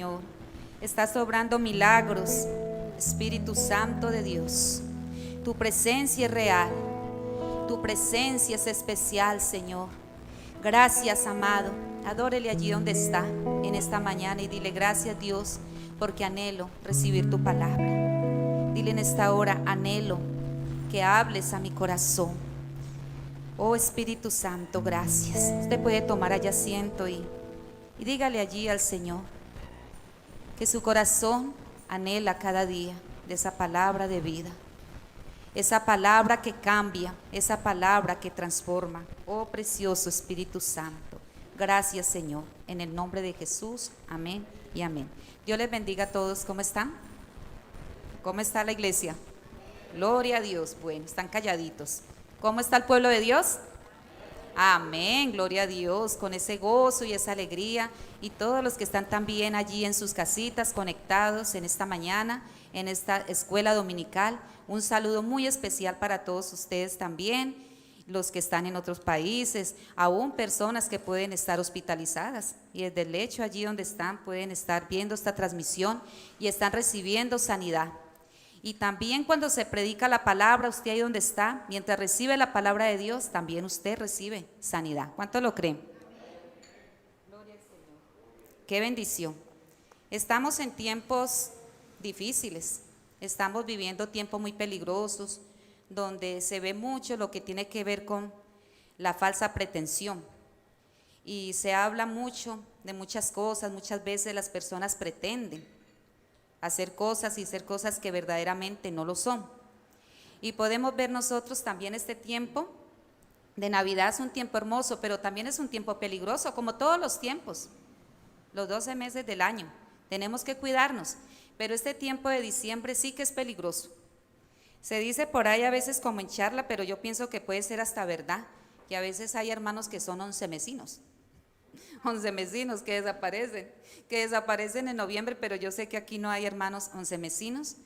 Señor. Estás obrando milagros, Espíritu Santo de Dios. Tu presencia es real, tu presencia es especial, Señor. Gracias, amado. Adórele allí donde está en esta mañana y dile: gracias, Dios, porque anhelo recibir tu palabra. Dile en esta hora: anhelo que hables a mi corazón. Oh Espíritu Santo, gracias. Usted puede tomar allá asiento y dígale allí al Señor que su corazón anhela cada día de esa palabra de vida, esa palabra que cambia, esa palabra que transforma. Oh precioso Espíritu Santo, gracias, Señor, en el nombre de Jesús, amén y amén. Dios les bendiga a todos. ¿Cómo están? ¿Cómo está la iglesia? Gloria a Dios. Bueno, están calladitos. ¿Cómo está el pueblo de Dios? Amén, gloria a Dios, con ese gozo y esa alegría, y todos los que están también allí en sus casitas conectados en esta mañana, en esta escuela dominical. Un saludo muy especial para todos ustedes también, los que están en otros países, aún personas que pueden estar hospitalizadas y desde el lecho allí donde están pueden estar viendo esta transmisión y están recibiendo sanidad. Y también cuando se predica la palabra, usted ahí donde está, mientras recibe la palabra de Dios, también usted recibe sanidad. ¿Cuántos lo creen? Gloria al Señor. Qué bendición. Estamos en tiempos difíciles, estamos viviendo tiempos muy peligrosos, donde se ve mucho lo que tiene que ver con la falsa pretensión. Y se habla mucho de muchas cosas, muchas veces las personas pretenden hacer cosas y ser cosas que verdaderamente no lo son. Y podemos ver nosotros también este tiempo de Navidad. Es un tiempo hermoso, pero también es un tiempo peligroso, como todos los tiempos, los 12 meses del año. Tenemos que cuidarnos, pero este tiempo de diciembre sí que es peligroso. Se dice por ahí a veces como en charla, pero yo pienso que puede ser hasta verdad, que a veces hay hermanos que son 11 mesinos. 11 mesinos que desaparecen en noviembre, pero yo sé que aquí no hay hermanos 11 mesinos,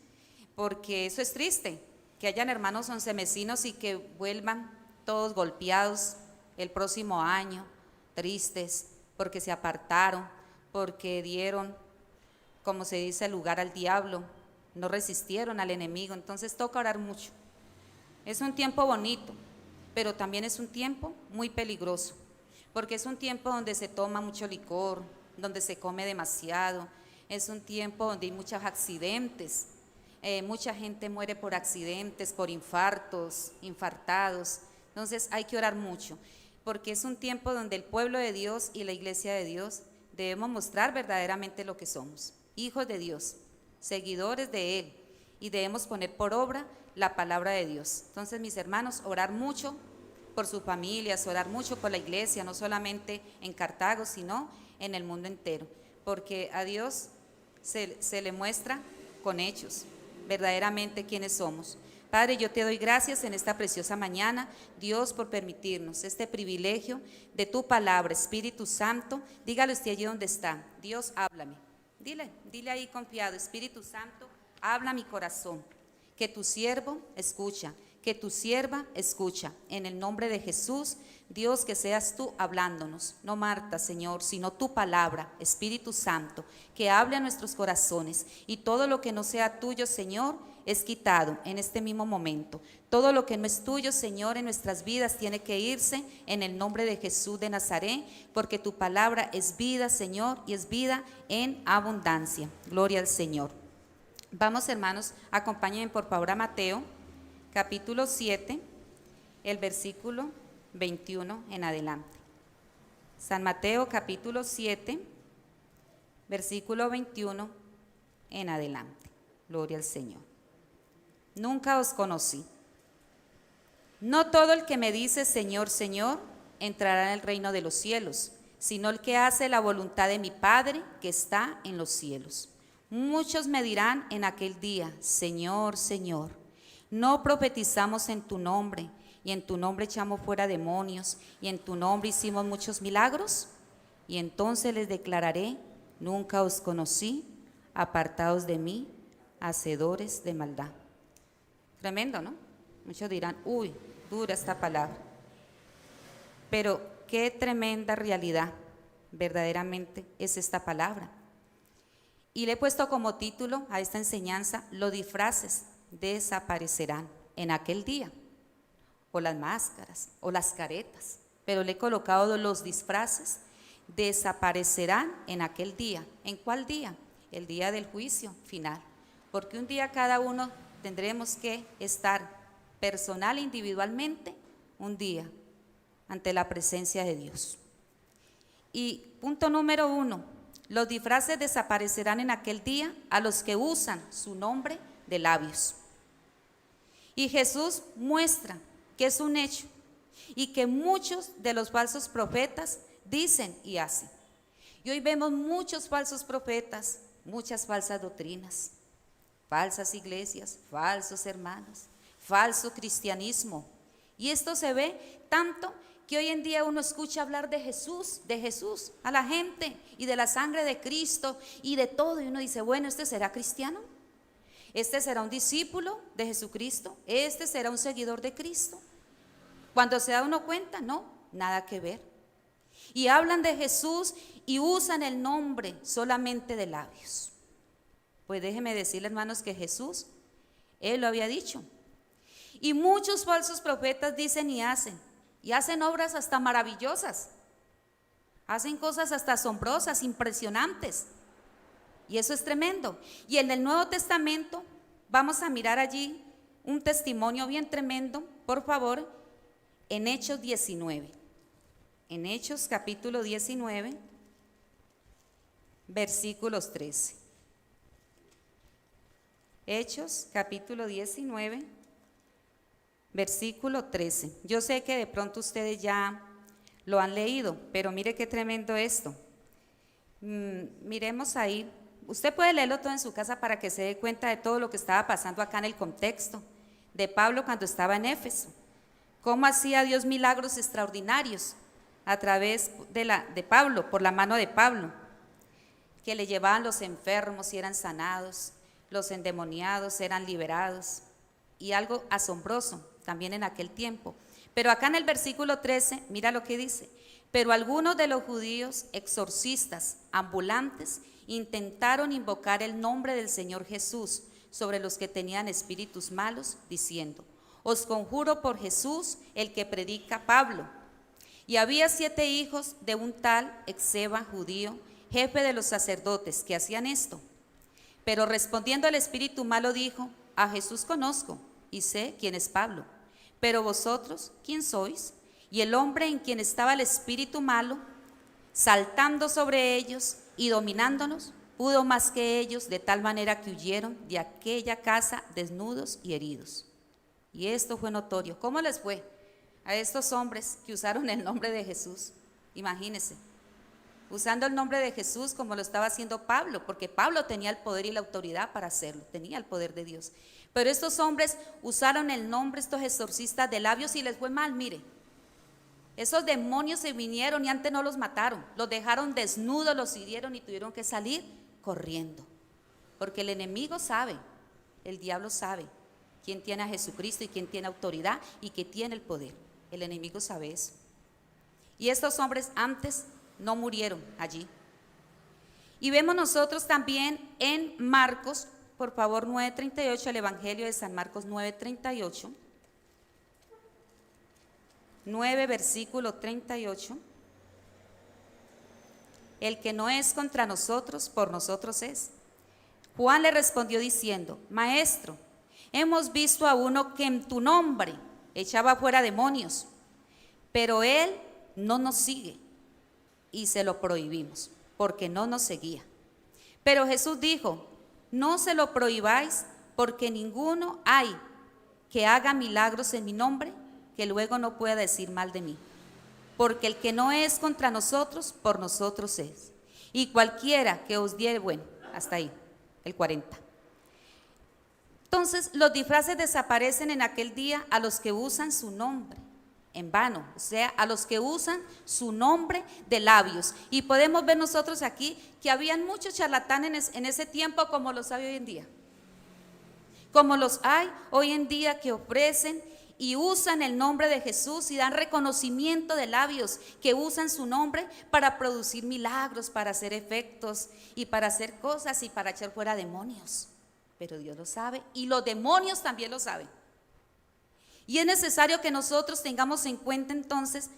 porque eso es triste, que hayan hermanos 11 mesinos y que vuelvan todos golpeados el próximo año, tristes, porque se apartaron, porque dieron, como se dice, lugar al diablo, no resistieron al enemigo. Entonces toca orar mucho. Es un tiempo bonito, pero también es un tiempo muy peligroso, porque es un tiempo donde se toma mucho licor, donde se come demasiado, es un tiempo donde hay muchos accidentes, mucha gente muere por accidentes, por infartos, infartados. Entonces hay que orar mucho, porque es un tiempo donde el pueblo de Dios y la iglesia de Dios debemos mostrar verdaderamente lo que somos, hijos de Dios, seguidores de Él, y debemos poner por obra la palabra de Dios. Entonces, mis hermanos, orar mucho por sus familias, orar mucho por la iglesia, no solamente en Cartago, sino en el mundo entero, porque a Dios se le muestra con hechos verdaderamente quiénes somos. Padre, yo te doy gracias en esta preciosa mañana, Dios, por permitirnos este privilegio de tu palabra. Espíritu Santo, dígale usted allí donde está: Dios, háblame. Dile ahí confiado: Espíritu Santo, habla mi corazón, que tu siervo escucha, que tu sierva escucha. En el nombre de Jesús, Dios, que seas tú hablándonos, no Marta, Señor, sino tu palabra, Espíritu Santo, que hable a nuestros corazones, y todo lo que no sea tuyo, Señor, es quitado en este mismo momento. Todo lo que no es tuyo, Señor, en nuestras vidas tiene que irse en el nombre de Jesús de Nazaret, porque tu palabra es vida, Señor, y es vida en abundancia. Gloria al Señor. Vamos, hermanos, acompáñenme por favor a Mateo capítulo 7, el versículo 21 en adelante. San Mateo capítulo 7, versículo 21 en adelante. Gloria al Señor. Nunca os conocí. No todo el que me dice Señor, Señor, entrará en el reino de los cielos, sino el que hace la voluntad de mi Padre que está en los cielos. Muchos me dirán en aquel día: Señor, Señor, ¿no profetizamos en tu nombre, y en tu nombre echamos fuera demonios, y en tu nombre hicimos muchos milagros? Y entonces les declararé: nunca os conocí, apartados de mí, hacedores de maldad. Tremendo, ¿no? Muchos dirán: uy, dura esta palabra. Pero qué tremenda realidad verdaderamente es esta palabra. Y le he puesto como título a esta enseñanza: los disfraces desaparecerán en aquel día, o las máscaras, o las caretas, pero le he colocado los disfraces desaparecerán en aquel día. ¿En cuál día? El día del juicio final, porque un día cada uno tendremos que estar personal, individualmente, un día ante la presencia de Dios. Y punto número 1, los disfraces desaparecerán en aquel día a los que usan su nombre de labios. Y Jesús muestra que es un hecho y que muchos de los falsos profetas dicen y hacen. Y hoy vemos muchos falsos profetas, muchas falsas doctrinas, falsas iglesias, falsos hermanos, falso cristianismo. Y esto se ve tanto que hoy en día uno escucha hablar de Jesús a la gente, y de la sangre de Cristo y de todo, y uno dice, bueno, ¿este será cristiano? ¿Este será un discípulo de Jesucristo? ¿Este será un seguidor de Cristo? Cuando se da uno cuenta, no, nada que ver. Y hablan de Jesús y usan el nombre solamente de labios. Pues déjeme decirle, hermanos, que Jesús, Él lo había dicho. Y muchos falsos profetas dicen y hacen obras hasta maravillosas, hacen cosas hasta asombrosas, impresionantes. Y eso es tremendo. Y en el Nuevo Testamento vamos a mirar allí un testimonio bien tremendo, por favor, en Hechos 19. En Hechos capítulo 19, versículos 13. Hechos capítulo 19, versículo 13. Yo sé que de pronto ustedes ya lo han leído, pero mire qué tremendo esto. Miremos ahí. Usted puede leerlo todo en su casa para que se dé cuenta de todo lo que estaba pasando acá en el contexto de Pablo cuando estaba en Éfeso. Cómo hacía Dios milagros extraordinarios a través de Pablo, por la mano de Pablo, que le llevaban los enfermos y eran sanados, los endemoniados eran liberados, y algo asombroso también en aquel tiempo. Pero acá en el versículo 13, mira lo que dice: pero algunos de los judíos exorcistas ambulantes intentaron invocar el nombre del Señor Jesús sobre los que tenían espíritus malos, diciendo: os conjuro por Jesús, el que predica Pablo. Y había 7 hijos de un tal Esceva, judío, jefe de los sacerdotes, que hacían esto. Pero respondiendo el espíritu malo dijo: a Jesús conozco y sé quién es Pablo, pero vosotros, ¿quién sois? Y el hombre en quien estaba el espíritu malo, saltando sobre ellos y dominándolos, pudo más que ellos, de tal manera que huyeron de aquella casa desnudos y heridos. Y esto fue notorio. ¿Cómo les fue a estos hombres que usaron el nombre de Jesús? Imagínense, usando el nombre de Jesús como lo estaba haciendo Pablo, porque Pablo tenía el poder y la autoridad para hacerlo, tenía el poder de Dios. Pero estos hombres usaron el nombre, estos exorcistas de labios, y les fue mal. Mire, esos demonios se vinieron y antes no los mataron, los dejaron desnudos, los hirieron y tuvieron que salir corriendo, porque el enemigo sabe, el diablo sabe quién tiene a Jesucristo y quién tiene autoridad y que tiene el poder. El enemigo sabe eso. Y estos hombres antes no murieron allí. Y vemos nosotros también en Marcos, por favor, 9:38, el Evangelio de San Marcos 9:38. 9, versículo 38. El que no es contra nosotros, por nosotros es. Juan le respondió diciendo: maestro, hemos visto a uno que en tu nombre echaba fuera demonios, pero él no nos sigue y se lo prohibimos, porque no nos seguía. Pero Jesús dijo: no se lo prohibáis, porque ninguno hay que haga milagros en mi nombre que luego no pueda decir mal de mí. Porque el que no es contra nosotros, por nosotros es. Y cualquiera que os diere, bueno, hasta ahí, el 40. Entonces, los disfraces desaparecen en aquel día a los que usan su nombre en vano, o sea, a los que usan su nombre de labios. Y podemos ver nosotros aquí que habían muchos charlatanes en ese tiempo, como los hay hoy en día. Como los hay hoy en día, que ofrecen y usan el nombre de Jesús y dan reconocimiento de labios que usan su nombre para producir milagros, para hacer efectos y para hacer cosas y para echar fuera demonios. Pero Dios lo sabe y los demonios también lo saben. Y es necesario que nosotros tengamos en cuenta entonces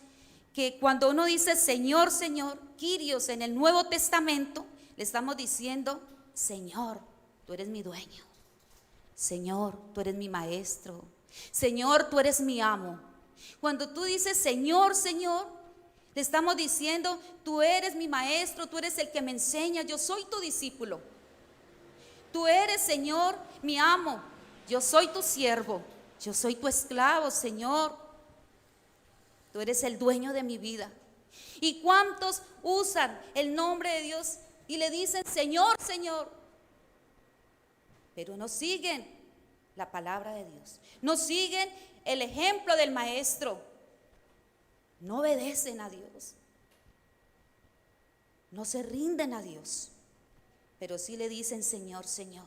que cuando uno dice Señor, Señor, Kyrios en el Nuevo Testamento, le estamos diciendo, Señor, tú eres mi dueño. Señor, tú eres mi maestro. Señor, tú eres mi amo. Cuando tú dices Señor, Señor, le estamos diciendo, tú eres mi maestro, tú eres el que me enseña, yo soy tu discípulo. Tú eres, Señor, mi amo, yo soy tu siervo, yo soy tu esclavo, Señor. Tú eres el dueño de mi vida. ¿Y cuántos usan el nombre de Dios y le dicen Señor, Señor? Pero no siguen la palabra de Dios, no siguen el ejemplo del maestro, no obedecen a Dios, no se rinden a Dios, pero sí le dicen Señor, Señor.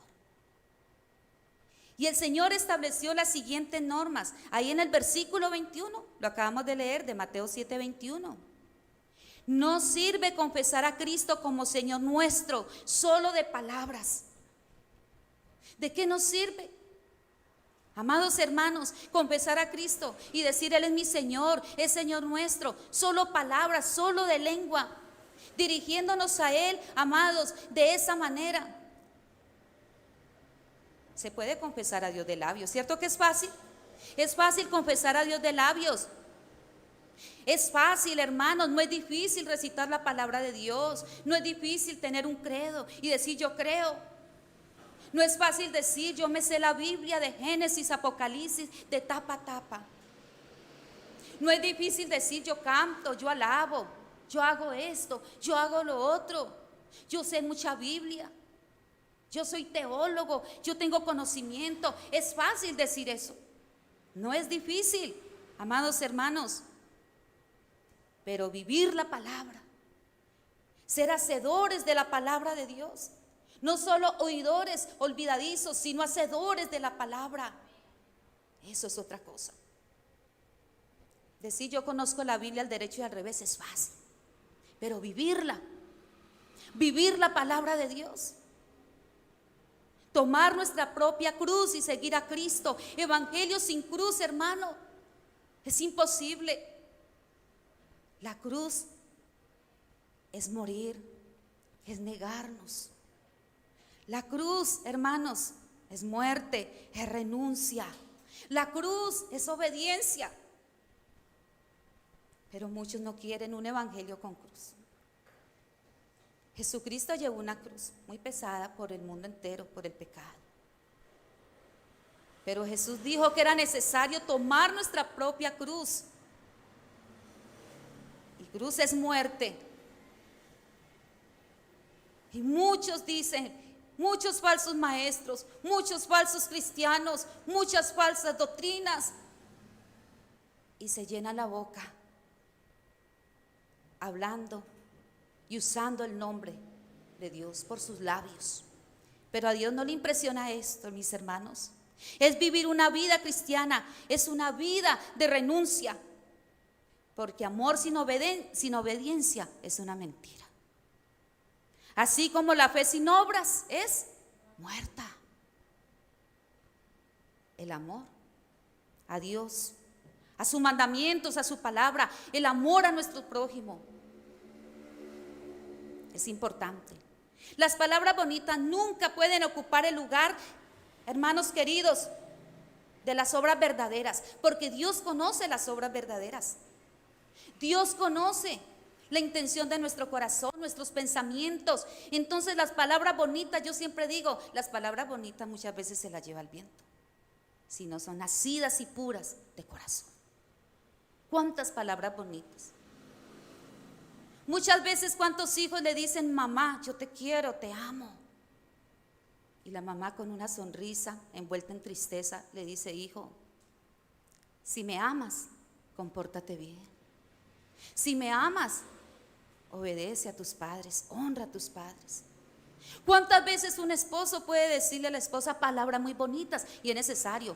Y el Señor estableció las siguientes normas, ahí en el versículo 21, lo acabamos de leer de Mateo 7:21. No sirve confesar a Cristo como Señor nuestro, solo de palabras. ¿De qué nos sirve? Amados hermanos, confesar a Cristo y decir Él es mi Señor, es Señor nuestro, solo palabras, solo de lengua, dirigiéndonos a Él, amados, de esa manera. Se puede confesar a Dios de labios, ¿cierto que es fácil? Es fácil confesar a Dios de labios. Es fácil, hermanos, no es difícil recitar la palabra de Dios, no es difícil tener un credo y decir yo creo. No es fácil decir, yo me sé la Biblia de Génesis, Apocalipsis, de tapa a tapa. No es difícil decir, yo canto, yo alabo, yo hago esto, yo hago lo otro. Yo sé mucha Biblia, yo soy teólogo, yo tengo conocimiento. Es fácil decir eso. No es difícil, amados hermanos. Pero vivir la palabra, ser hacedores de la palabra de Dios. No solo oidores olvidadizos, sino hacedores de la palabra. Eso es otra cosa. Decir yo conozco la Biblia al derecho y al revés es fácil, pero vivirla, vivir la palabra de Dios, tomar nuestra propia cruz y seguir a Cristo. Evangelio sin cruz, hermano, es imposible. La cruz es morir, es negarnos. La cruz, hermanos, es muerte, es renuncia. La cruz es obediencia. Pero muchos no quieren un evangelio con cruz. Jesucristo llevó una cruz muy pesada por el mundo entero, por el pecado. Pero Jesús dijo que era necesario tomar nuestra propia cruz. Y cruz es muerte. Y muchos dicen, muchos falsos maestros, muchos falsos cristianos, muchas falsas doctrinas. Y se llena la boca hablando y usando el nombre de Dios por sus labios. Pero a Dios no le impresiona esto, mis hermanos. Es vivir una vida cristiana, es una vida de renuncia. Porque amor sin obediencia es una mentira. Así como la fe sin obras es muerta. El amor a Dios, a sus mandamientos, a su palabra, el amor a nuestro prójimo es importante. Las palabras bonitas nunca pueden ocupar el lugar, hermanos queridos, de las obras verdaderas, porque Dios conoce las obras verdaderas. Dios conoce la intención de nuestro corazón, nuestros pensamientos. Entonces las palabras bonitas, yo siempre digo, las palabras bonitas muchas veces se las lleva el viento, si no son nacidas y puras de corazón. ¿Cuántas palabras bonitas? Muchas veces, ¿cuántos hijos le dicen, mamá, yo te quiero, te amo? Y la mamá con una sonrisa envuelta en tristeza le dice, hijo, si me amas, compórtate bien. Si me amas, obedece a tus padres, honra a tus padres. ¿Cuántas veces un esposo puede decirle a la esposa palabras muy bonitas? Y es necesario,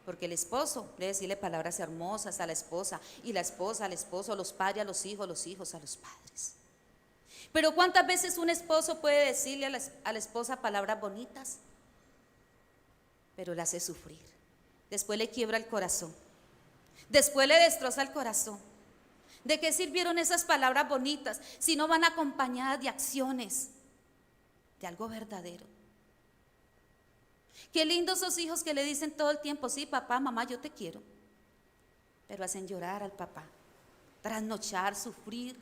Porque el esposo debe decirle palabras hermosas a la esposa, y la esposa al esposo, los padres a los hijos a los padres. Pero ¿cuántas veces un esposo puede decirle a la esposa palabras bonitas? Pero la hace sufrir. Después le quiebra el corazón. Después le destroza el corazón. ¿De qué sirvieron esas palabras bonitas si no van acompañadas de acciones, de algo verdadero? Qué lindos esos hijos que le dicen todo el tiempo: sí, papá, mamá, yo te quiero. Pero hacen llorar al papá, trasnochar, sufrir.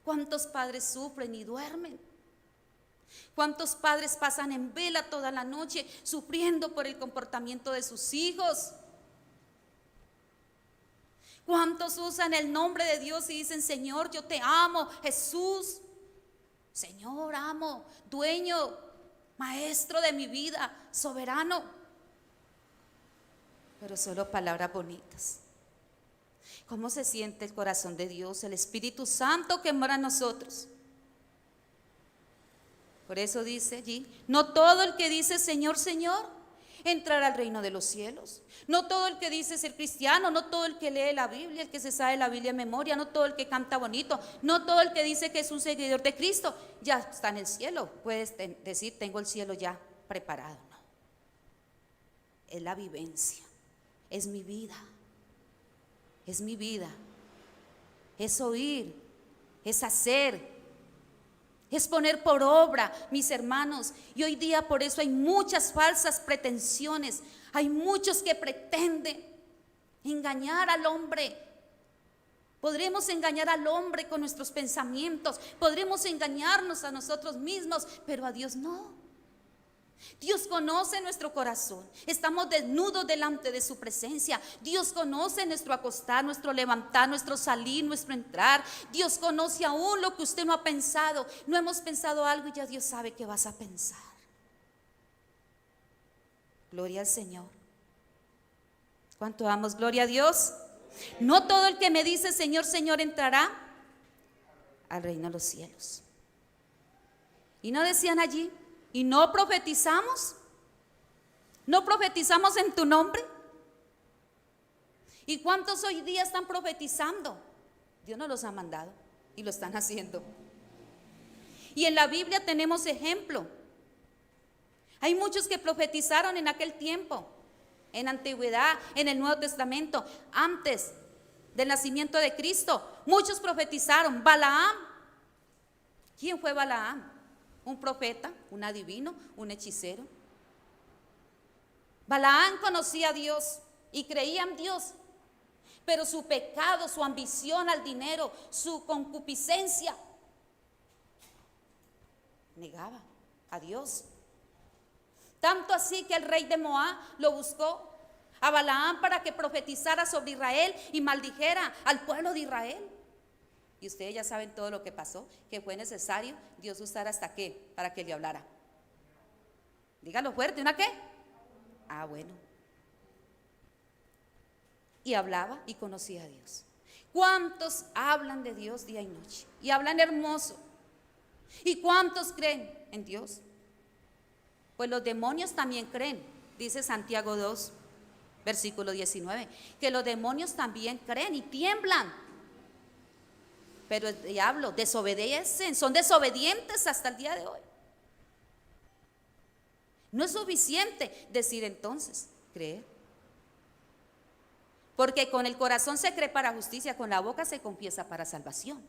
¿Cuántos padres sufren y duermen? ¿Cuántos padres pasan en vela toda la noche sufriendo por el comportamiento de sus hijos? ¿Cuántos usan el nombre de Dios y dicen: Señor, yo te amo, Jesús, Señor, amo, dueño, maestro de mi vida, soberano? Pero solo palabras bonitas. ¿Cómo se siente el corazón de Dios, el Espíritu Santo que mora en nosotros? Por eso dice allí: no todo el que dice Señor, Señor, entrará al reino de los cielos. No todo el que dice ser cristiano, no todo el que lee la Biblia, el que se sabe la Biblia en memoria, no todo el que canta bonito, no todo el que dice que es un seguidor de Cristo ya está en el cielo. Puedes decir: tengo el cielo ya preparado. No, es la vivencia, es mi vida, es mi vida, es oír, es hacer, es poner por obra, mis hermanos. Y hoy día por eso hay muchas falsas pretensiones. Hay muchos que pretenden engañar al hombre. Podremos engañar al hombre con nuestros pensamientos, podremos engañarnos a nosotros mismos, pero a Dios no. Dios conoce nuestro corazón. Estamos desnudos delante de su presencia. Dios conoce nuestro acostar, nuestro levantar, nuestro salir, nuestro entrar. Dios conoce aún lo que usted no ha pensado. No hemos pensado algo y ya Dios sabe que vas a pensar. Gloria al Señor. ¿Cuánto damos gloria a Dios? No todo el que me dice Señor, Señor entrará al reino de los cielos. Y no decían allí: ¿y no profetizamos? ¿No profetizamos en tu nombre? ¿Y cuántos hoy día están profetizando? Dios nos los ha mandado y lo están haciendo. Y en la Biblia tenemos ejemplo. Hay muchos que profetizaron en aquel tiempo, en antigüedad, en el Nuevo Testamento, antes del nacimiento de Cristo. Muchos profetizaron. Balaam. ¿Quién fue Balaam? Un profeta, un adivino, un hechicero. Balaam conocía a Dios y creía en Dios, pero su pecado, su ambición al dinero, su concupiscencia, negaba a Dios. Tanto así que el rey de Moab lo buscó a Balaam para que profetizara sobre Israel y maldijera al pueblo de Israel. Y ustedes ya saben todo lo que pasó, que fue necesario Dios usar hasta qué, para que le hablara. Dígalo fuerte, ¿una qué? Ah, bueno. Y hablaba y conocía a Dios. ¿Cuántos hablan de Dios día y noche? Y hablan hermoso. ¿Y cuántos creen en Dios? Pues los demonios también creen. Dice Santiago 2, versículo 19, que los demonios también creen y tiemblan. Pero el diablo desobedecen, son desobedientes hasta el día de hoy. No es suficiente decir entonces, creer. Porque con el corazón se cree para justicia, con la boca se confiesa para salvación.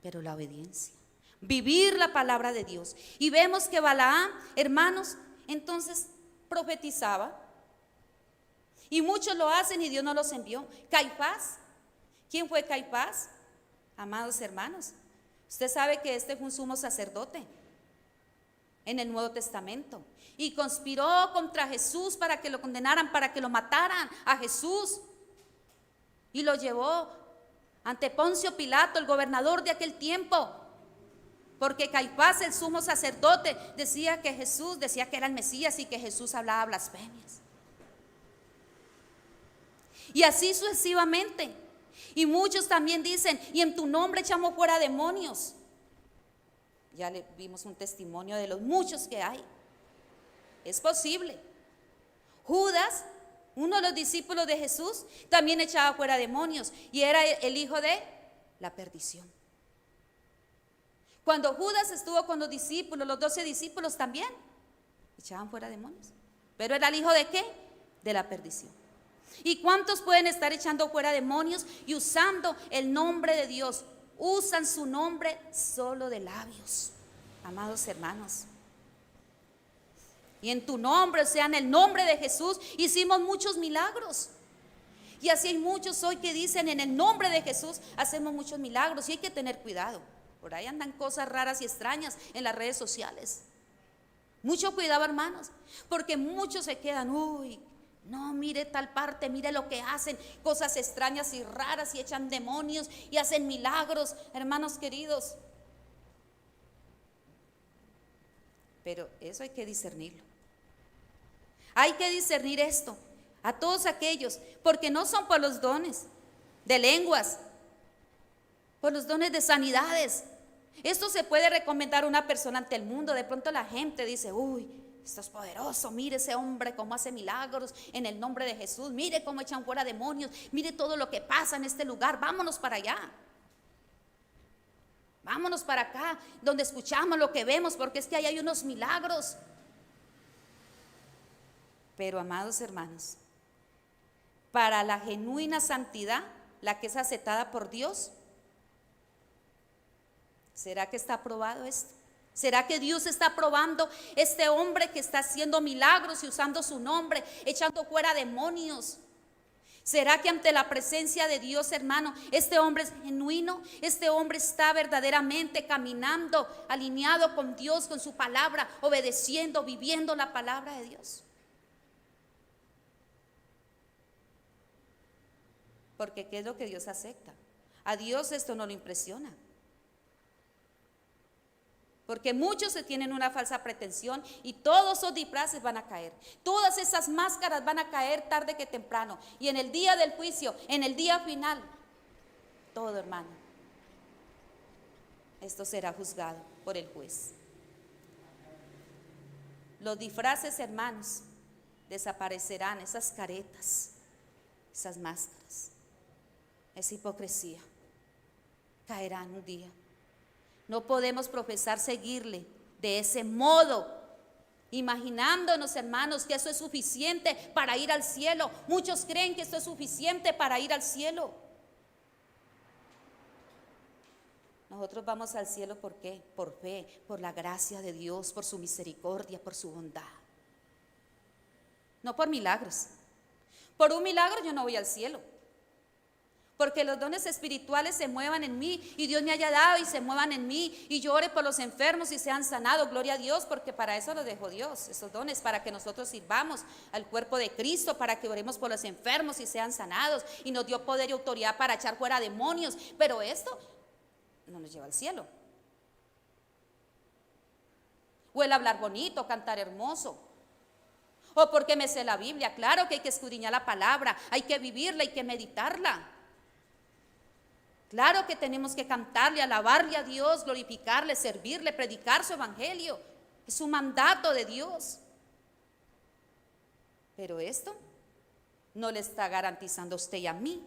Pero la obediencia, vivir la palabra de Dios. Y vemos que Balaam, hermanos, entonces profetizaba. Y muchos lo hacen y Dios no los envió. Caifás, ¿quién fue Caifás? Amados hermanos, usted sabe que este fue un sumo sacerdote en el Nuevo Testamento y conspiró contra Jesús para que lo condenaran, para que lo mataran a Jesús, y lo llevó ante Poncio Pilato, el gobernador de aquel tiempo, porque Caifás, el sumo sacerdote, decía que era el Mesías y que Jesús hablaba blasfemias. Y así sucesivamente. Y muchos también dicen: y en tu nombre echamos fuera demonios. Ya le vimos un testimonio de los muchos que hay. Es posible. Judas, uno de los discípulos de Jesús, también echaba fuera demonios y era el hijo de la perdición. Cuando Judas estuvo con los discípulos, los 12 discípulos también echaban fuera demonios. Pero era el hijo de ¿qué? De la perdición. ¿Y cuántos pueden estar echando fuera demonios y usando el nombre de Dios? Usan su nombre solo de labios, amados hermanos. Y en tu nombre, o sea, en el nombre de Jesús, hicimos muchos milagros. Y así hay muchos hoy que dicen en el nombre de Jesús hacemos muchos milagros y hay que tener cuidado. Por ahí andan cosas raras y extrañas en las redes sociales. Mucho cuidado, hermanos, porque muchos se quedan, uy, no, mire tal parte, mire lo que hacen, cosas extrañas y raras y echan demonios y hacen milagros, hermanos queridos. Pero eso hay que discernirlo. Hay que discernir esto a todos aquellos, porque no son por los dones de lenguas, por los dones de sanidades. Esto se puede recomendar a una persona ante el mundo. De pronto la gente dice, uy, esto es poderoso, mire ese hombre cómo hace milagros en el nombre de Jesús, mire cómo echan fuera demonios, mire todo lo que pasa en este lugar, vámonos para allá. Vámonos para acá, donde escuchamos lo que vemos, porque es que ahí hay unos milagros. Pero, amados hermanos, para la genuina santidad, la que es aceptada por Dios, ¿será que está aprobado esto? ¿Será que Dios está aprobando este hombre que está haciendo milagros y usando su nombre, echando fuera demonios? ¿Será que ante la presencia de Dios, hermano, este hombre es genuino? ¿Este hombre está verdaderamente caminando, alineado con Dios, con su palabra, obedeciendo, viviendo la palabra de Dios? Porque ¿qué es lo que Dios acepta? A Dios esto no lo impresiona. Porque muchos se tienen una falsa pretensión y todos esos disfraces van a caer. Todas esas máscaras van a caer tarde que temprano. Y en el día del juicio, en el día final, todo, hermano, esto será juzgado por el juez. Los disfraces, hermanos, desaparecerán, esas caretas, esas máscaras, esa hipocresía, caerán un día. No podemos profesar seguirle de ese modo, imaginándonos, hermanos, que eso es suficiente para ir al cielo. Muchos creen que esto es suficiente para ir al cielo. Nosotros vamos al cielo ¿por qué? Por fe, por la gracia de Dios, por su misericordia, por su bondad. No por milagros. Por un milagro yo no voy al cielo. Porque los dones espirituales se muevan en mí y Dios me haya dado y se muevan en mí y yo ore por los enfermos y sean sanados, gloria a Dios, porque para eso los dejó Dios, esos dones, para que nosotros sirvamos al cuerpo de Cristo, para que oremos por los enfermos y sean sanados, y nos dio poder y autoridad para echar fuera demonios. Pero esto no nos lleva al cielo. O el hablar bonito, cantar hermoso, o porque me sé la Biblia. Claro que hay que escudriñar la palabra, hay que vivirla, hay que meditarla. Claro que tenemos que cantarle, alabarle a Dios, glorificarle, servirle, predicar su evangelio. Es un mandato de Dios. Pero esto no le está garantizando a usted y a mí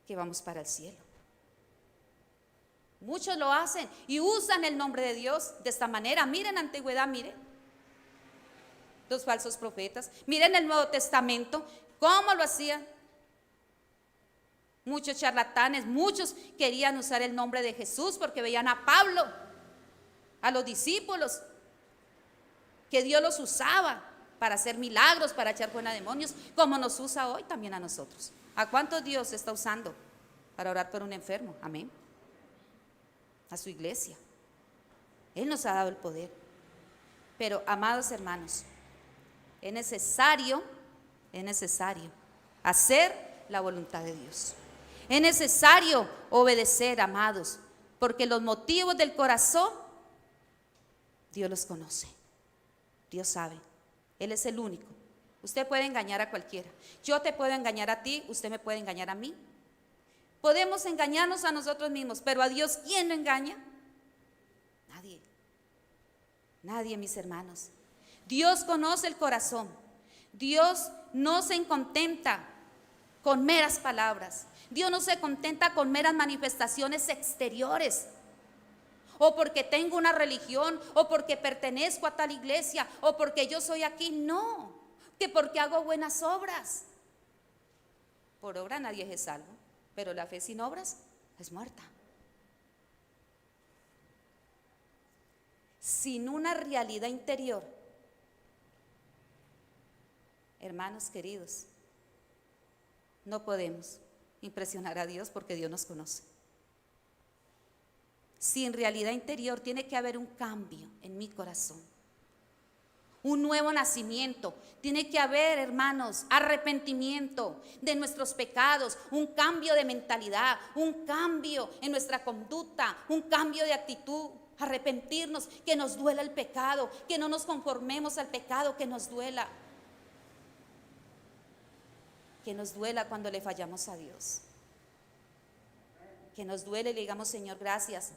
que vamos para el cielo. Muchos lo hacen y usan el nombre de Dios de esta manera. Miren la antigüedad, miren los falsos profetas. Miren el Nuevo Testamento, cómo lo hacían. Muchos charlatanes, muchos querían usar el nombre de Jesús porque veían a Pablo, a los discípulos, que Dios los usaba para hacer milagros, para echar fuera demonios, como nos usa hoy también a nosotros. ¿A cuántos Dios está usando para orar por un enfermo? Amén. A su iglesia. Él nos ha dado el poder. Pero, amados hermanos, es necesario hacer la voluntad de Dios. Es necesario obedecer, amados, porque los motivos del corazón Dios los conoce. Dios sabe. Él es el único. Usted puede engañar a cualquiera. Yo te puedo engañar a ti, usted me puede engañar a mí. Podemos engañarnos a nosotros mismos, pero a Dios, ¿quién lo engaña? Nadie. Nadie, mis hermanos. Dios conoce el corazón. Dios no se contenta con meras palabras. Dios no se contenta con meras manifestaciones exteriores. O porque tengo una religión, o porque pertenezco a tal iglesia, o porque yo soy aquí. No, que porque hago buenas obras. Por obra nadie es salvo, pero la fe sin obras es muerta. Sin una realidad interior, hermanos queridos, no podemos impresionar a Dios porque Dios nos conoce. Sin realidad interior tiene que haber un cambio en mi corazón, un nuevo nacimiento. Tiene que haber, hermanos, arrepentimiento de nuestros pecados, un cambio de mentalidad, un cambio en nuestra conducta, un cambio de actitud. Arrepentirnos, que nos duela el pecado, que no nos conformemos al pecado, que nos duela cuando le fallamos a Dios, que nos duele y le digamos: Señor, gracias,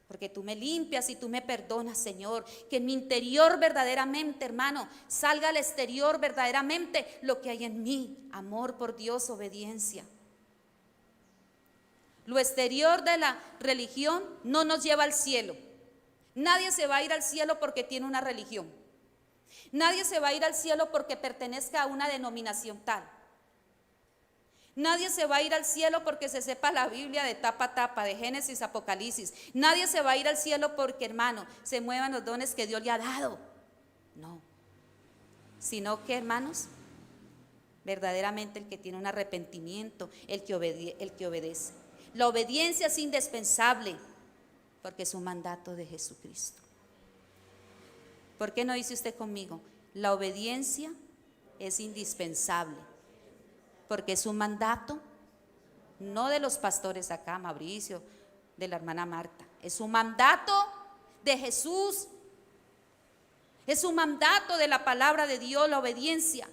porque tú me limpias y tú me perdonas, Señor. Que en mi interior verdaderamente, hermano, salga al exterior verdaderamente lo que hay en mí: amor por Dios, obediencia. Lo exterior de la religión no nos lleva al cielo. Nadie se va a ir al cielo porque tiene una religión. Nadie se va a ir al cielo porque pertenezca a una denominación tal. Nadie se va a ir al cielo porque se sepa la Biblia de tapa a tapa, de Génesis a Apocalipsis. Nadie se va a ir al cielo porque, hermano, se muevan los dones que Dios le ha dado. No. Sino que, hermanos, verdaderamente el que tiene un arrepentimiento, el que obedece. La obediencia es indispensable porque es un mandato de Jesucristo. ¿Por qué no dice usted conmigo? La obediencia es indispensable porque es un mandato, no de los pastores acá, Mauricio, de la hermana Marta. Es un mandato de Jesús. Es un mandato de la palabra de Dios, la obediencia.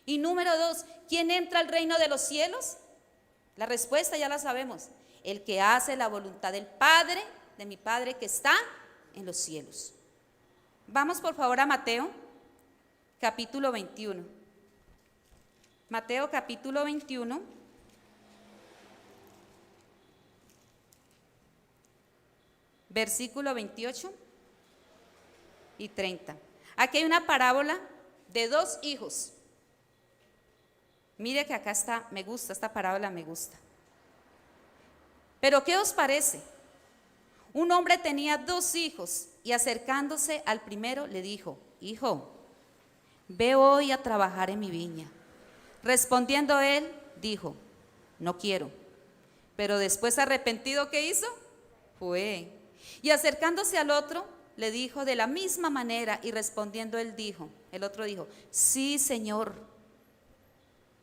Y número 2, ¿quién entra al reino de los cielos? La respuesta ya la sabemos: el que hace la voluntad del Padre, de mi Padre que está en los cielos. Vamos por favor a Mateo, capítulo 21. Mateo, capítulo 21. Versículo 28 y 30. Aquí hay una parábola de 2 hijos. Mire que acá está, me gusta, esta parábola me gusta. Pero ¿qué os parece? Un hombre tenía 2 hijos y acercándose al primero le dijo: hijo, ve hoy a trabajar en mi viña. Respondiendo él, dijo: no quiero. Pero después, arrepentido, ¿qué hizo? Fue. Y acercándose al otro, le dijo de la misma manera, y respondiendo el otro dijo: sí, Señor,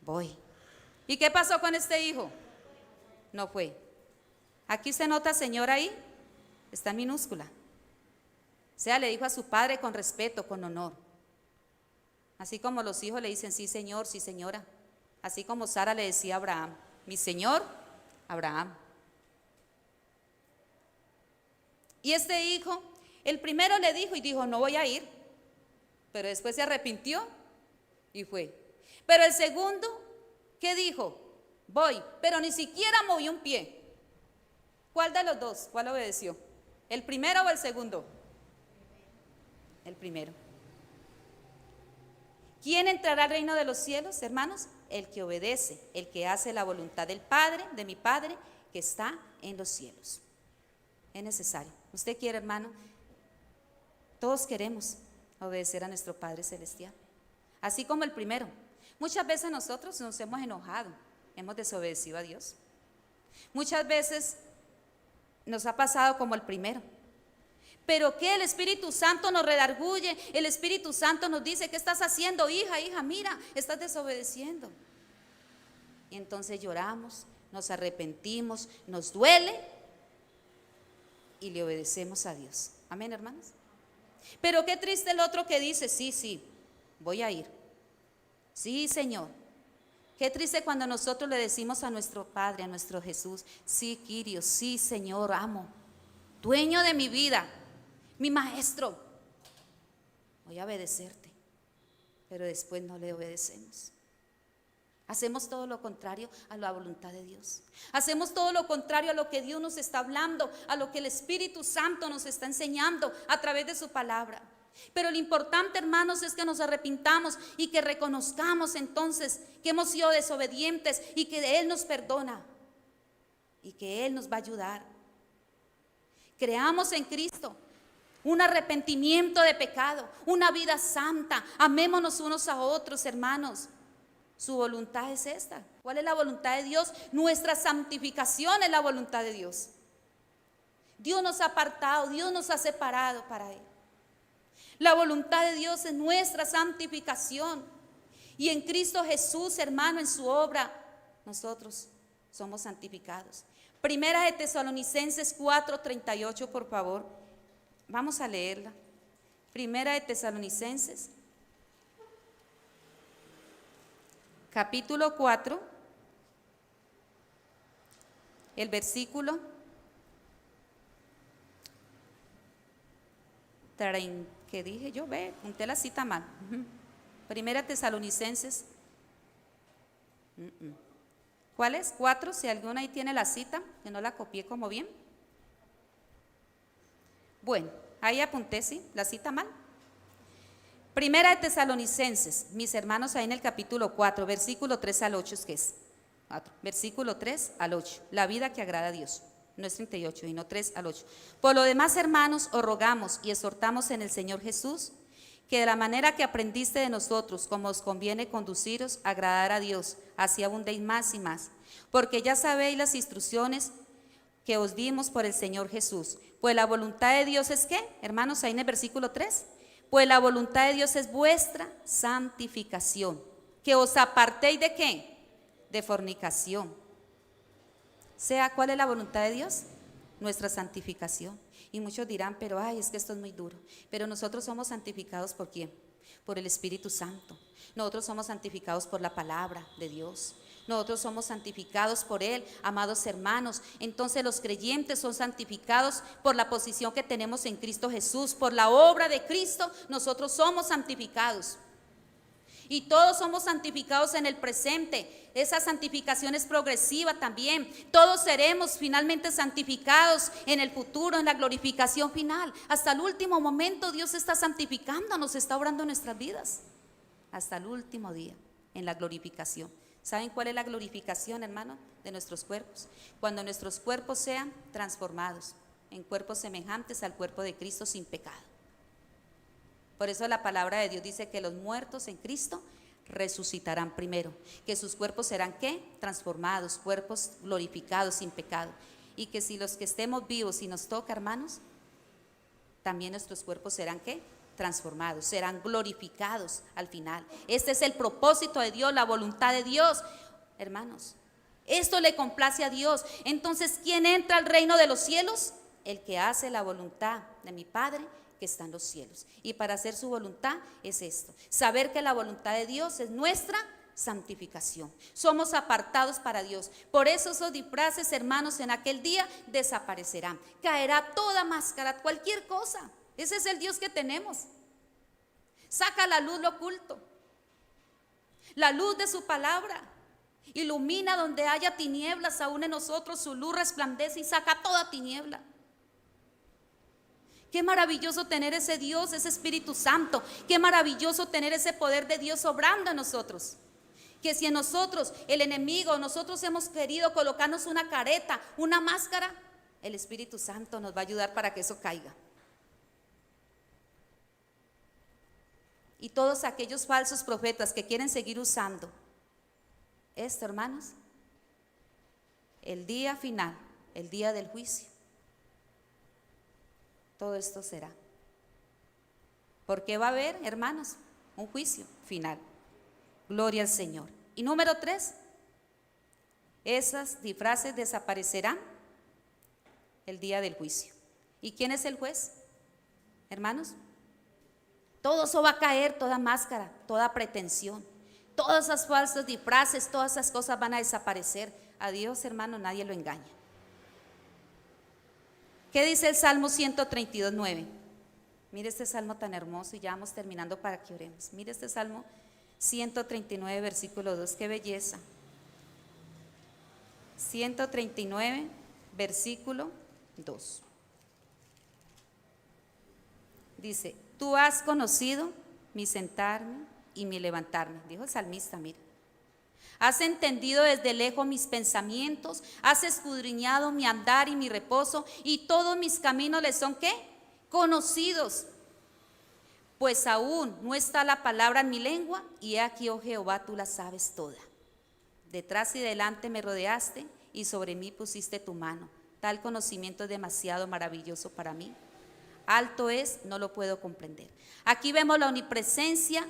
voy. ¿Y qué pasó con este hijo? No fue. Aquí se nota, Señor, ahí está en minúscula. O sea, le dijo a su padre con respeto, con honor. Así como los hijos le dicen: sí, Señor, sí, señora. Así como Sara le decía a Abraham: mi Señor, Abraham. Y este hijo, el primero le dijo y dijo: no voy a ir. Pero después se arrepintió y fue. Pero el segundo, ¿qué dijo? Voy, pero ni siquiera movió un pie. ¿Cuál de los dos? ¿Cuál obedeció? ¿El primero o el segundo? El primero. ¿Quién entrará al reino de los cielos, hermanos? El que obedece, el que hace la voluntad del Padre, de mi Padre, que está en los cielos. Es necesario. ¿Usted quiere, hermano? Todos queremos obedecer a nuestro Padre Celestial. Así como el primero. Muchas veces nosotros nos hemos enojado, hemos desobedecido a Dios. Muchas veces nos ha pasado como el primero. Pero que el Espíritu Santo nos redarguye, el Espíritu Santo nos dice: ¿qué estás haciendo, hija, mira, estás desobedeciendo? Y entonces lloramos, nos arrepentimos, nos duele y le obedecemos a Dios. Amén, hermanos. Pero qué triste el otro que dice: sí, voy a ir. Sí, Señor. Qué triste cuando nosotros le decimos a nuestro Padre, a nuestro Jesús: sí, Kyrios, sí, Señor, amo, dueño de mi vida, mi maestro, voy a obedecerte. pero después no le obedecemos. Hacemos todo lo contrario a la voluntad de Dios. Hacemos todo lo contrario a lo que Dios nos está hablando, a lo que el Espíritu Santo nos está enseñando a través de su palabra. Pero lo importante, hermanos, es que nos arrepintamos y que reconozcamos entonces que hemos sido desobedientes y que Él nos perdona y que Él nos va a ayudar. Creamos en Cristo un arrepentimiento de pecado, una vida santa. Amémonos unos a otros, hermanos. Su voluntad es esta. ¿Cuál es la voluntad de Dios? Nuestra santificación es la voluntad de Dios. Dios nos ha apartado, Dios nos ha separado para Él. La voluntad de Dios es nuestra santificación. Y en Cristo Jesús, hermano, en su obra, nosotros somos santificados. Primera de Tesalonicenses 4:38, por favor. Vamos a leerla. Primera de Tesalonicenses, capítulo 4, el versículo 30, que dije yo, apunté la cita mal. Primera de Tesalonicenses. ¿Cuál es? 4, si alguno ahí tiene la cita, que no la copié como bien. Bueno, ahí apunté, sí, la cita mal. Primera de Tesalonicenses, mis hermanos, ahí en el capítulo 4, versículo 3 al 8, es que es 4, versículo 3 al 8, la vida que agrada a Dios. No es 38, sino 3 al 8. Por lo demás, hermanos, os rogamos y exhortamos en el Señor Jesús, que de la manera que aprendiste de nosotros, como os conviene conduciros, agradar a Dios, así abundéis más y más. Porque ya sabéis las instrucciones que os dimos por el Señor Jesús. Pues la voluntad de Dios es ¿qué? Hermanos, ahí en el versículo 3. Pues la voluntad de Dios es vuestra santificación. Que os apartéis ¿de qué? De fornicación. ¿Cuál es la voluntad de Dios? Nuestra santificación. Y muchos dirán, pero ay, es que esto es muy duro. Pero nosotros somos santificados ¿por quién? Por el Espíritu Santo. Nosotros somos santificados por la palabra de Dios. Nosotros somos santificados por Él, amados hermanos. Entonces los creyentes son santificados por la posición que tenemos en Cristo Jesús. Por la obra de Cristo, nosotros somos santificados. Y todos somos santificados en el presente. Esa santificación es progresiva también. Todos seremos finalmente santificados en el futuro, en la glorificación final. Hasta el último momento Dios está santificando, nos está obrando en nuestras vidas. Hasta el último día, en la glorificación. ¿Saben cuál es la glorificación, hermano? De nuestros cuerpos. Cuando nuestros cuerpos sean transformados en cuerpos semejantes al cuerpo de Cristo sin pecado. Por eso la palabra de Dios dice que los muertos en Cristo resucitarán primero, que sus cuerpos serán ¿qué? Transformados, cuerpos glorificados sin pecado. Y que si los que estemos vivos y nos toca, hermanos, también nuestros cuerpos serán ¿qué? Transformados, serán glorificados al final. Este es el propósito de Dios, la voluntad de Dios, hermanos. Esto le complace a Dios. Entonces, ¿quién entra al reino de los cielos? El que hace la voluntad de mi Padre que está en los cielos. Y para hacer su voluntad es esto: saber que la voluntad de Dios es nuestra santificación. Somos apartados para Dios. Por eso esos disfraces, hermanos, en aquel día desaparecerán. Caerá toda máscara, cualquier cosa. Ese es el Dios que tenemos. Saca a la luz lo oculto. La luz de su palabra ilumina donde haya tinieblas. Aún en nosotros su luz resplandece y saca toda tiniebla. Qué maravilloso tener ese Dios, ese Espíritu Santo. Qué maravilloso tener ese poder de Dios obrando en nosotros. Que si en nosotros, el enemigo, nosotros hemos querido colocarnos una careta, una máscara, el Espíritu Santo nos va a ayudar para que eso caiga. Y todos aquellos falsos profetas que quieren seguir usando esto, hermanos, el día final, el día del juicio, todo esto será. Porque va a haber, hermanos, un juicio final. Gloria al Señor. Y número 3, esas disfraces desaparecerán el día del juicio. ¿Y quién es el juez? Hermanos, todo eso va a caer, toda máscara, toda pretensión, todas esas falsos disfraces, todas esas cosas van a desaparecer. A Dios, hermano, nadie lo engaña. ¿Qué dice el Salmo 132:9? Mire este salmo tan hermoso y ya vamos terminando para que oremos. Mire este salmo 139, versículo 2, qué belleza. 139, versículo 2. Dice, tú has conocido mi sentarme y mi levantarme, dijo el salmista, mira. Has entendido desde lejos mis pensamientos, has escudriñado mi andar y mi reposo, y todos mis caminos les son, ¿qué? Conocidos. Pues aún no está la palabra en mi lengua, y he aquí, oh Jehová, tú la sabes toda. Detrás y delante me rodeaste, y sobre mí pusiste tu mano. Tal conocimiento es demasiado maravilloso para mí. Alto es, no lo puedo comprender. Aquí vemos la omnipresencia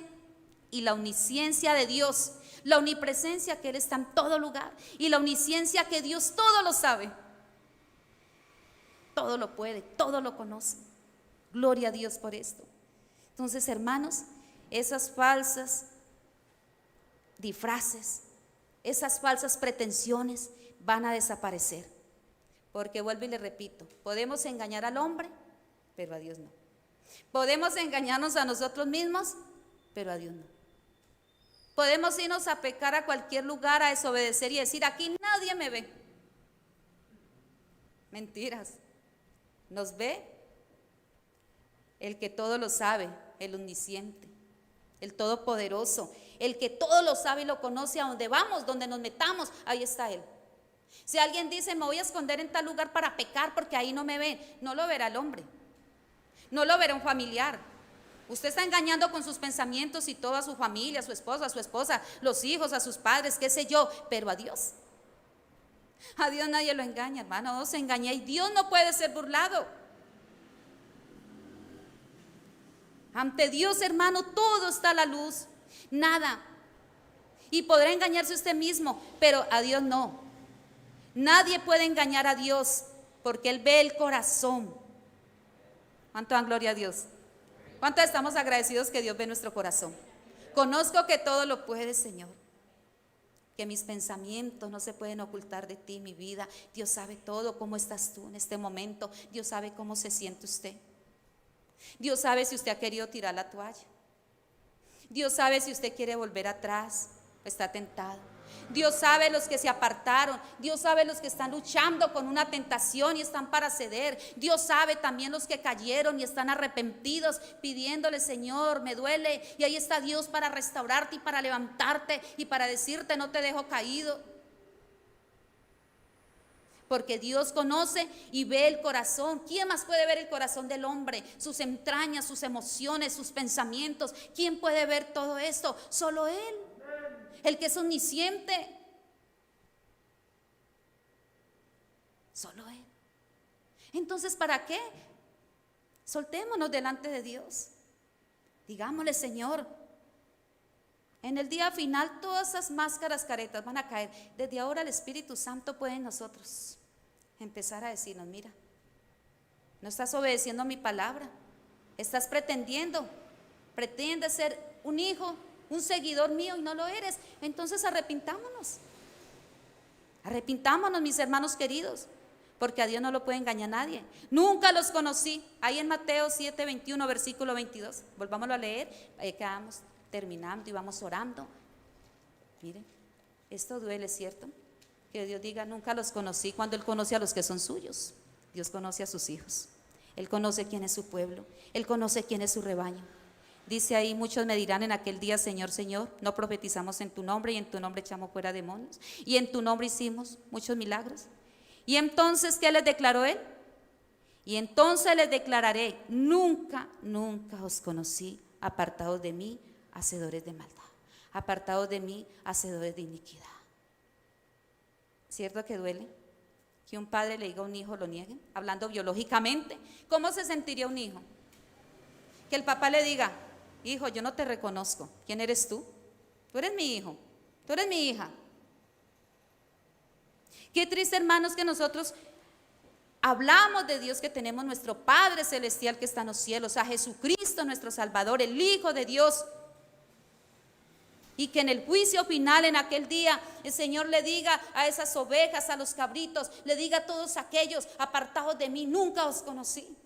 y la omnisciencia de Dios. La omnipresencia que Él está en todo lugar, y la omnisciencia que Dios todo lo sabe, todo lo puede, todo lo conoce. Gloria a Dios por esto. Entonces, hermanos, esas falsas disfraces, esas falsas pretensiones van a desaparecer, porque vuelvo y le repito, podemos engañar al hombre, pero a Dios no. Podemos engañarnos a nosotros mismos, pero a Dios no. Podemos irnos a pecar a cualquier lugar, a desobedecer y decir, aquí nadie me ve. Mentiras. Nos ve el que todo lo sabe, el omnisciente, el todopoderoso, el que todo lo sabe y lo conoce. A donde vamos, donde nos metamos, ahí está Él. Si alguien dice, me voy a esconder en tal lugar para pecar porque ahí no me ven, no lo verá el hombre, no lo verá un familiar. Usted está engañando con sus pensamientos y toda su familia, a su esposa, los hijos, a sus padres, qué sé yo, pero a Dios nadie lo engaña, hermano, no se engaña, y Dios no puede ser burlado. Ante Dios, hermano, todo está a la luz, nada. Y podrá engañarse usted mismo, pero a Dios no. Nadie puede engañar a Dios, porque Él ve el corazón. ¿Cuánto dan gloria a Dios? ¿Cuántos estamos agradecidos que Dios ve nuestro corazón? Conozco que todo lo puede, Señor, que mis pensamientos no se pueden ocultar de ti, mi vida. Dios sabe todo, cómo estás tú en este momento. Dios sabe cómo se siente usted. Dios sabe si usted ha querido tirar la toalla. Dios sabe si usted quiere volver atrás, está tentado. Dios sabe los que se apartaron. Dios sabe los que están luchando con una tentación y están para ceder. Dios sabe también los que cayeron y están arrepentidos, pidiéndole, Señor, me duele. Y ahí está Dios para restaurarte y para levantarte y para decirte, no te dejo caído. Porque Dios conoce y ve el corazón. ¿Quién más puede ver el corazón del hombre? Sus entrañas, sus emociones, sus pensamientos. ¿Quién puede ver todo esto? Solo Él, el que es omnisciente. Solo Él. Entonces, ¿para qué? Soltémonos delante de Dios. Digámosle, Señor, en el día final todas esas máscaras, caretas van a caer. Desde ahora el Espíritu Santo puede en nosotros empezar a decirnos, mira, no estás obedeciendo mi palabra, estás pretendiendo ser un hijo, un seguidor mío y no lo eres. Entonces arrepintámonos, mis hermanos queridos, porque a Dios no lo puede engañar nadie. Nunca los conocí. Ahí en Mateo 7:21, versículo 22, volvámoslo a leer, ahí quedamos terminando y vamos orando. Miren, esto duele, ¿cierto? Que Dios diga, nunca los conocí, cuando Él conoce a los que son suyos. Dios conoce a sus hijos, Él conoce quién es su pueblo, Él conoce quién es su rebaño. Dice ahí, muchos me dirán en aquel día, Señor, Señor, no profetizamos en tu nombre, y en tu nombre echamos fuera demonios, y en tu nombre hicimos muchos milagros. Y entonces, ¿qué les declaró Él? Y entonces les declararé, nunca os conocí, apartados de mí, hacedores de maldad, apartados de mí, hacedores de iniquidad. ¿Cierto que duele? Que un padre le diga a un hijo, lo niegue, hablando biológicamente. ¿Cómo se sentiría un hijo? Que el papá le diga, hijo, yo no te reconozco, ¿quién eres tú? Tú eres mi hijo, tú eres mi hija. Qué triste, hermanos, que nosotros hablamos de Dios, que tenemos nuestro Padre Celestial que está en los cielos, a Jesucristo nuestro Salvador, el Hijo de Dios. Y que en el juicio final, en aquel día, el Señor le diga a esas ovejas, a los cabritos, le diga a todos aquellos, apartados de mí, nunca os conocí.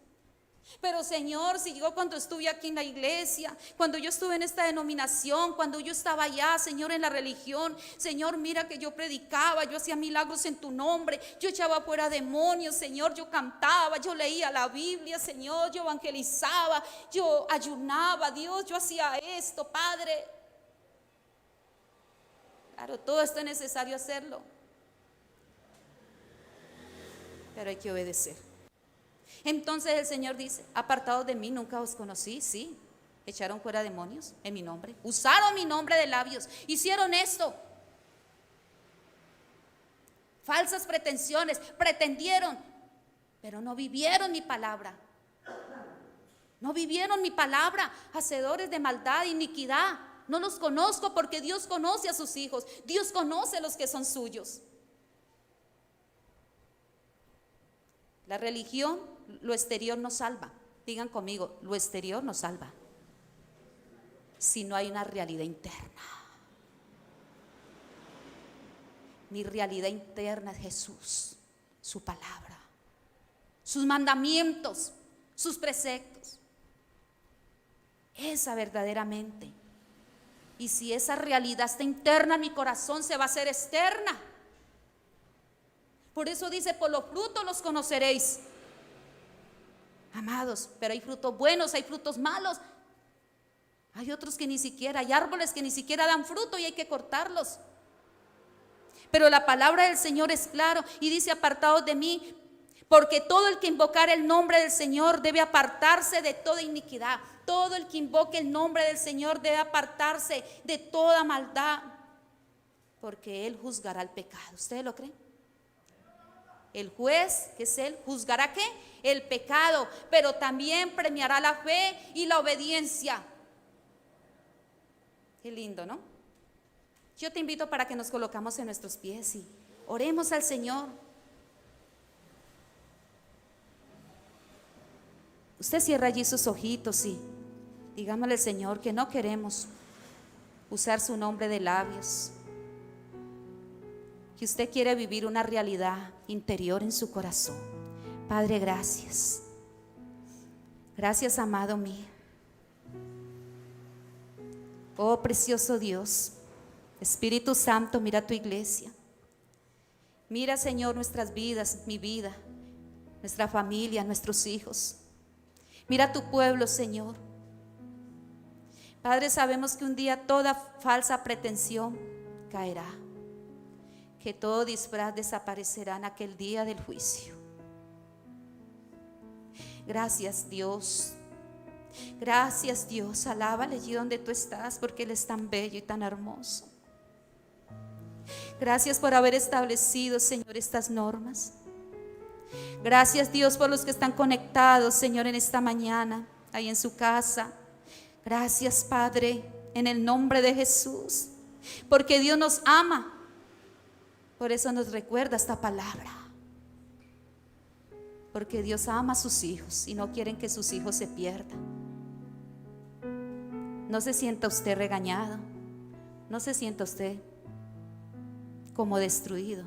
Pero Señor, si yo cuando estuve aquí en la iglesia, cuando yo estuve en esta denominación, cuando yo estaba allá, Señor, en la religión, Señor, mira que yo predicaba, yo hacía milagros en tu nombre, yo echaba fuera demonios, Señor, yo cantaba, yo leía la Biblia, Señor, yo evangelizaba, yo ayunaba, Dios, yo hacía esto, Padre. Claro, todo esto es necesario hacerlo, pero hay que obedecer. Entonces el Señor dice: apartados de mí, nunca os conocí. Sí, echaron fuera demonios en mi nombre, usaron mi nombre de labios, hicieron esto, falsas pretensiones, pretendieron, pero no vivieron mi palabra. No vivieron mi palabra, hacedores de maldad, iniquidad. No los conozco, porque Dios conoce a sus hijos, Dios conoce a los que son suyos. La religión, lo exterior no salva. Digan conmigo, lo exterior no salva si no hay una realidad interna. Mi realidad interna es Jesús, su palabra, sus mandamientos, sus preceptos. Esa verdaderamente. Y si esa realidad está interna en mi corazón, se va a hacer externa. Por eso dice: por los frutos los conoceréis. Amados, pero hay frutos buenos, hay frutos malos. Hay otros que ni siquiera, hay árboles que ni siquiera dan fruto y hay que cortarlos. Pero la palabra del Señor es claro y dice: apartados de mí, porque todo el que invocar el nombre del Señor debe apartarse de toda iniquidad. Todo el que invoque el nombre del Señor debe apartarse de toda maldad, porque Él juzgará el pecado. ¿Ustedes lo creen? El juez, que es Él, juzgará ¿qué? El pecado, pero también premiará la fe y la obediencia. Qué lindo, ¿no? Yo te invito para que nos colocamos en nuestros pies y oremos al Señor. Usted cierra allí sus ojitos y digámosle al Señor que no queremos usar su nombre de labios, que usted quiere vivir una realidad interior en su corazón. Padre, gracias. Gracias, amado mío. Oh, precioso Dios, Espíritu Santo, mira tu iglesia. Mira, Señor, nuestras vidas, mi vida, nuestra familia, nuestros hijos. Mira tu pueblo, Señor. Padre, sabemos que un día toda falsa pretensión caerá, que todo disfraz desaparecerá en aquel día del juicio. Gracias, Dios. Gracias, Dios. Alábale allí donde tú estás, porque Él es tan bello y tan hermoso. Gracias por haber establecido, Señor, estas normas. Gracias, Dios, por los que están conectados, Señor, en esta mañana, ahí en su casa. Gracias, Padre, en el nombre de Jesús, porque Dios nos ama. Por eso nos recuerda esta palabra, porque Dios ama a sus hijos y no quieren que sus hijos se pierdan. No se sienta usted regañado, no se sienta usted como destruido,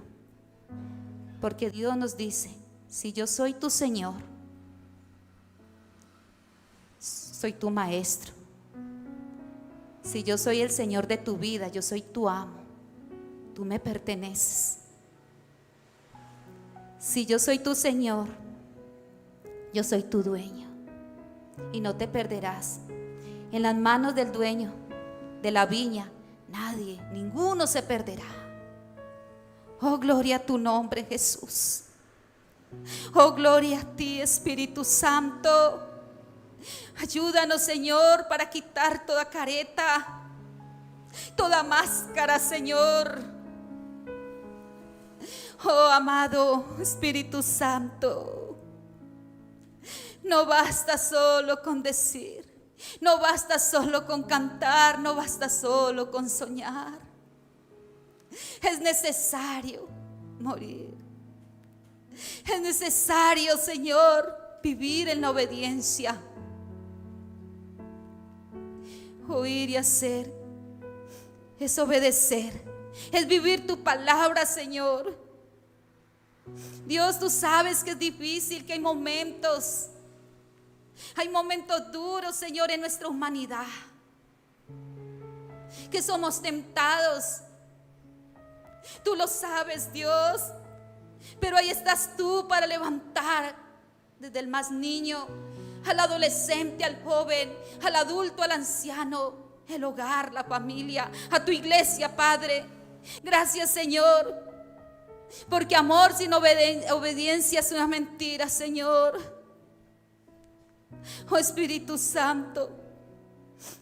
porque Dios nos dice: si yo soy tu Señor, soy tu maestro. Si yo soy el Señor de tu vida, yo soy tu amo, tú me perteneces. Si yo soy tu Señor, yo soy tu dueño y no te perderás. En las manos del dueño de la viña, nadie, ninguno se perderá. Oh, gloria a tu nombre, Jesús. Oh, gloria a ti, Espíritu Santo. Ayúdanos, Señor, para quitar toda careta, toda máscara, Señor. Oh, amado Espíritu Santo, no basta solo con decir, no basta solo con cantar, no basta solo con soñar. Es necesario morir. Es necesario, Señor, vivir en la obediencia. Oír y hacer es obedecer, es vivir tu palabra, Señor. Dios, tú sabes que es difícil, que hay momentos Hay momentos duros, Señor, en nuestra humanidad, que somos tentados. Tú lo sabes, Dios, pero ahí estás tú para levantar desde el más niño al adolescente, al joven, al adulto, al anciano, el hogar, la familia, a tu iglesia, Padre. Gracias, Señor, porque amor sin obediencia es una mentira, Señor. Oh Espíritu Santo,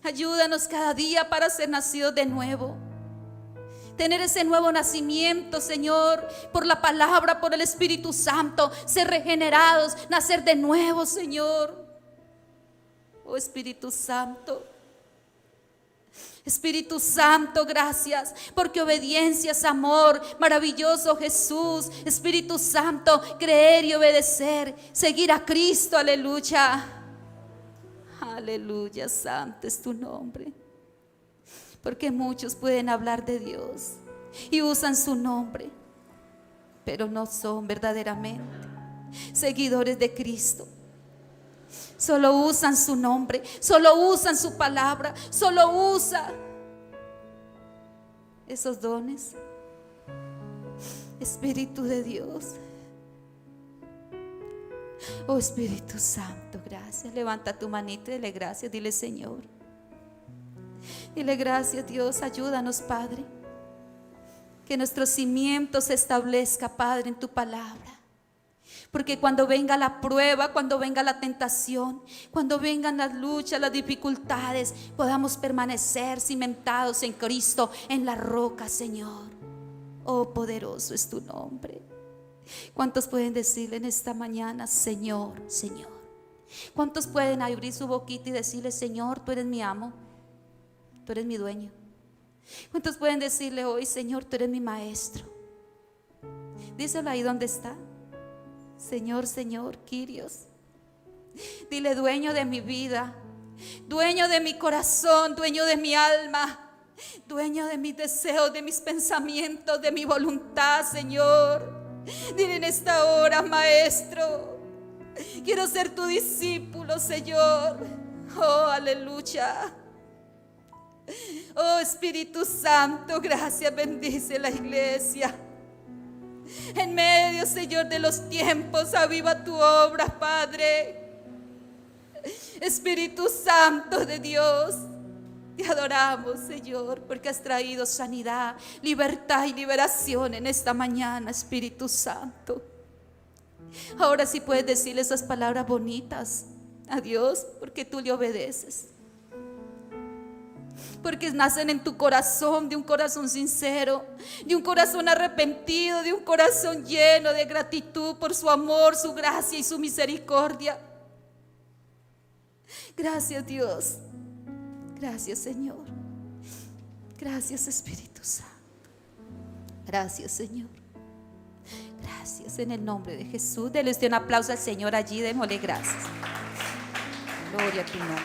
ayúdanos cada día para ser nacidos de nuevo. Tener ese nuevo nacimiento, Señor, por la palabra, por el Espíritu Santo. Ser regenerados, nacer de nuevo, Señor. Oh Espíritu Santo. Espíritu Santo, gracias, porque obediencia es amor. Maravilloso Jesús. Espíritu Santo, creer y obedecer, seguir a Cristo, aleluya. Aleluya, santo es tu nombre. Porque muchos pueden hablar de Dios y usan su nombre, pero no son verdaderamente seguidores de Cristo. Solo usan su nombre, solo usan su palabra, solo usan esos dones. Espíritu de Dios, oh Espíritu Santo, gracias. Levanta tu manito y dile gracias, dile Señor. Dile gracias, Dios, ayúdanos, Padre, que nuestro cimiento se establezca, Padre, en tu palabra. Porque cuando venga la prueba, cuando venga la tentación, cuando vengan las luchas, las dificultades, podamos permanecer cimentados en Cristo, en la roca, Señor. Oh, poderoso es tu nombre. ¿Cuántos pueden decirle en esta mañana, Señor, Señor? ¿Cuántos pueden abrir su boquita y decirle, Señor, tú eres mi amo, tú eres mi dueño? ¿Cuántos pueden decirle hoy, Señor, tú eres mi maestro? Díselo ahí donde está. Señor, Señor, Kyrios. Dile, dueño de mi vida, dueño de mi corazón, dueño de mi alma, dueño de mis deseos, de mis pensamientos, de mi voluntad, Señor. Dile en esta hora, maestro, quiero ser tu discípulo, Señor. Oh, aleluya. Oh, Espíritu Santo, gracias, bendice la iglesia. En medio, Señor, de los tiempos, aviva tu obra, Padre. Espíritu Santo de Dios, te adoramos, Señor, porque has traído sanidad, libertad y liberación en esta mañana, Espíritu Santo. Ahora sí puedes decirle esas palabras bonitas a Dios, porque tú le obedeces. Porque nacen en tu corazón, de un corazón sincero, de un corazón arrepentido, de un corazón lleno de gratitud por su amor, su gracia y su misericordia. Gracias, Dios. Gracias, Señor. Gracias, Espíritu Santo. Gracias, Señor. Gracias en el nombre de Jesús. Dele usted un aplauso al Señor allí, démosle gracias. Gloria a tu nombre.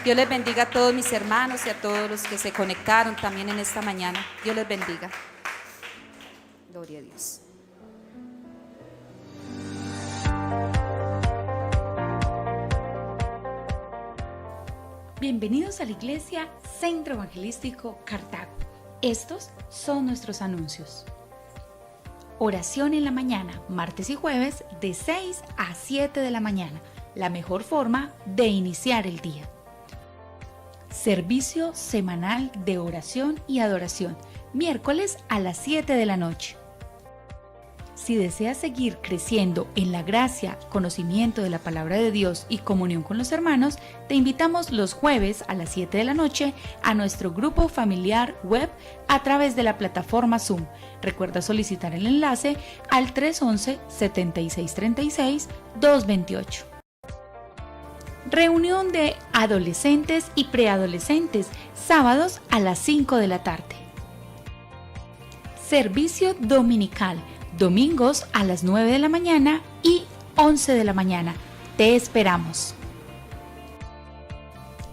Dios les bendiga a todos mis hermanos y a todos los que se conectaron también en esta mañana. Dios les bendiga. Gloria a Dios. Bienvenidos a la Iglesia Centro Evangelístico Cartago. Estos son nuestros anuncios. Oración en la mañana, martes y jueves, de 6 a 7 de la mañana. La mejor forma de iniciar el día. Servicio semanal de oración y adoración, miércoles a las 7 de la noche. Si deseas seguir creciendo en la gracia, conocimiento de la palabra de Dios y comunión con los hermanos, te invitamos los jueves a las 7 de la noche a nuestro grupo familiar web a través de la plataforma Zoom. Recuerda solicitar el enlace al 311-7636-228. Reunión de adolescentes y preadolescentes, sábados a las 5 de la tarde. Servicio dominical, domingos a las 9 de la mañana y 11 de la mañana. Te esperamos.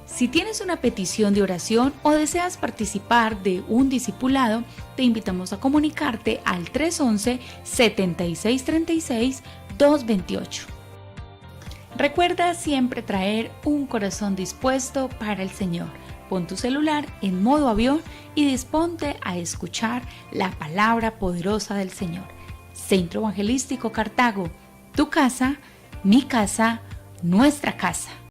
Si tienes una petición de oración o deseas participar de un discipulado, te invitamos a comunicarte al 311-7636-228. Recuerda siempre traer un corazón dispuesto para el Señor. Pon tu celular en modo avión y disponte a escuchar la palabra poderosa del Señor. Centro Evangelístico Cartago, tu casa, mi casa, nuestra casa.